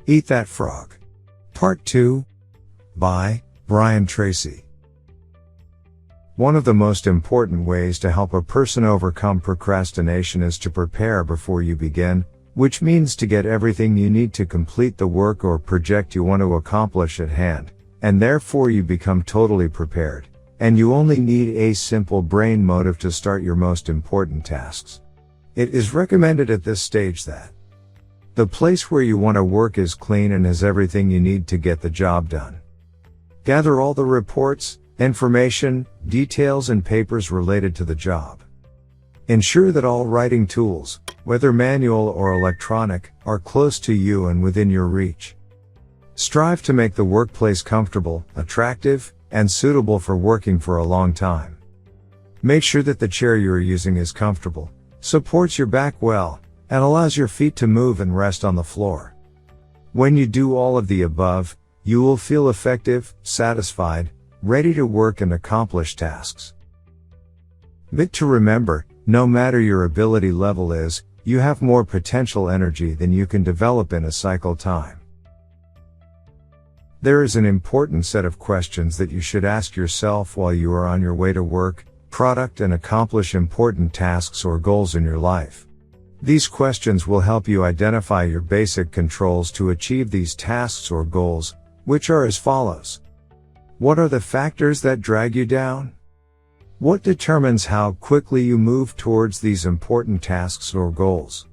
Eat That Frog. Part 2. By Brain Tracy. One of the most important ways to help a person overcome procrastination is to prepare before you begin, which means to get everything you need to complete the work or project you want to accomplish at hand, and therefore you become totally prepared, and you only need a simple brain motive to start your most important tasks. It is recommended at this stage that the place where you want to work is clean and has everything you need to get the job done. Gather all the reports, information, details and papers related to the job. Ensure that all writing tools, whether manual or electronic, are close to you and within your reach. Strive to make the workplace comfortable, attractive, and suitable for working for a long time. Make sure that the chair you are using is comfortable, supports your back well, and allows your feet to move and rest on the floor. When you do all of the above, you will feel effective, satisfied, ready to work and accomplish tasks. Bit to remember, no matter your ability level is, you have more potential energy than you can develop in a cycle time. There is an important set of questions that you should ask yourself while you are on your way to work, product and accomplish important tasks or goals in your life. These questions will help you identify your basic controls to achieve these tasks or goals, which are as follows. What are the factors that drag you down? What determines how quickly you move towards these important tasks or goals?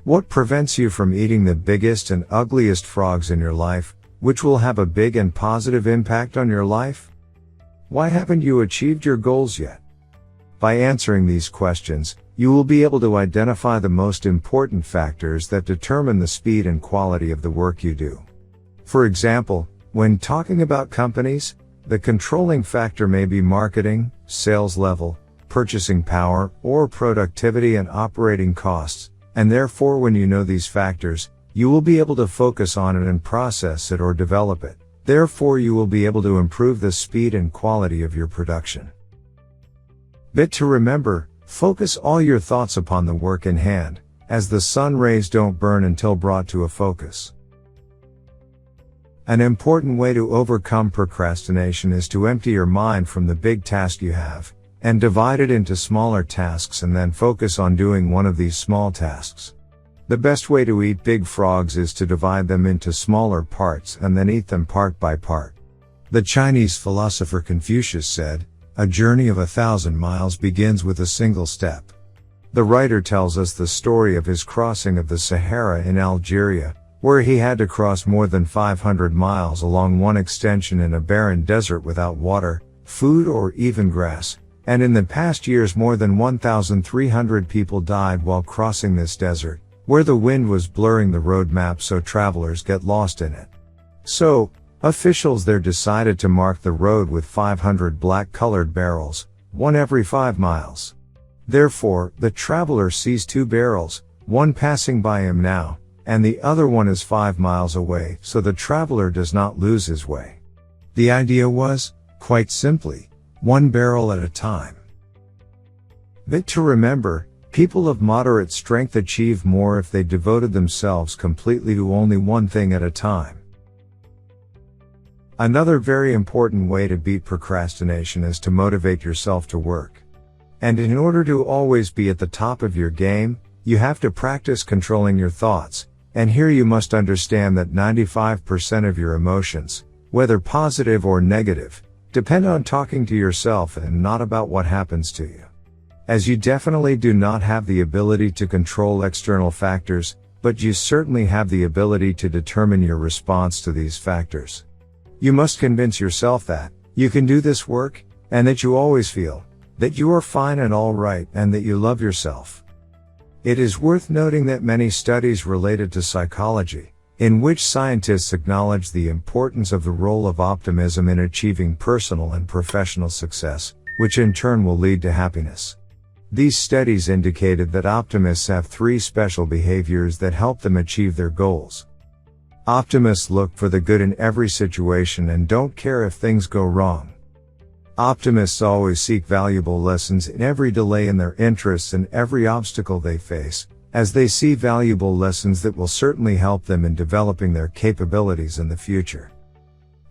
What prevents you from eating the biggest and ugliest frogs in your life, which will have a big and positive impact on your life? Why haven't you achieved your goals yet? By answering these questions, you will be able to identify the most important factors that determine the speed and quality of the work you do. For example, when talking about companies, the controlling factor may be marketing, sales level, purchasing power, or productivity and operating costs, and therefore when you know these factors, you will be able to focus on it and process it or develop it. Therefore you will be able to improve the speed and quality of your production. Bit to remember, focus all your thoughts upon the work in hand, as the sun rays don't burn until brought to a focus. An important way to overcome procrastination is to empty your mind from the big task you have, and divide it into smaller tasks and then focus on doing one of these small tasks. The best way to eat big frogs is to divide them into smaller parts and then eat them part by part. The Chinese philosopher Confucius said, "A journey of 1,000 miles begins with a single step." The writer tells us the story of his crossing of the Sahara in Algeria, where he had to cross more than 500 miles along one extension in a barren desert without water, food or even grass, and in the past years more than 1,300 people died while crossing this desert, where the wind was blurring the road map so travelers get lost in it. So, officials there decided to mark the road with 500 black-colored barrels, one every 5 miles. Therefore, the traveler sees 2 barrels, one passing by him now, and the other one is 5 miles away, so the traveler does not lose his way. The idea was, quite simply, 1 barrel at a time. Bit to remember, people of moderate strength achieve more if they devoted themselves completely to only one thing at a time. Another very important way to beat procrastination is to motivate yourself to work. And in order to always be at the top of your game, you have to practice controlling your thoughts, and here you must understand that 95% of your emotions, whether positive or negative, depend on talking to yourself and not about what happens to you. As you definitely do not have the ability to control external factors, but you certainly have the ability to determine your response to these factors. You must convince yourself that you can do this work, and that you always feel that you are fine and all right and that you love yourself. It is worth noting that many studies related to psychology, in which scientists acknowledge the importance of the role of optimism in achieving personal and professional success, which in turn will lead to happiness. These studies indicated that optimists have 3 special behaviors that help them achieve their goals. Optimists look for the good in every situation and don't care if things go wrong. Optimists always seek valuable lessons in every delay in their interests and every obstacle they face, as they see valuable lessons that will certainly help them in developing their capabilities in the future.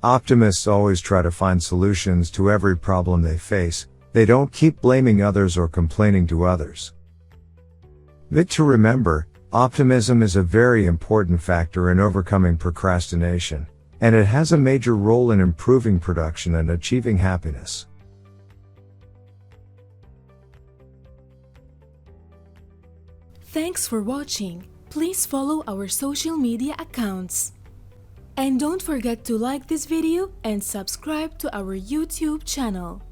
Optimists always try to find solutions to every problem they face. They don't keep blaming others or complaining to others. To remember, optimism is a very important factor in overcoming procrastination, and it has a major role in improving production and achieving happiness. Thanks for watching. Please follow our social media accounts. And don't forget to like this video and subscribe to our YouTube channel.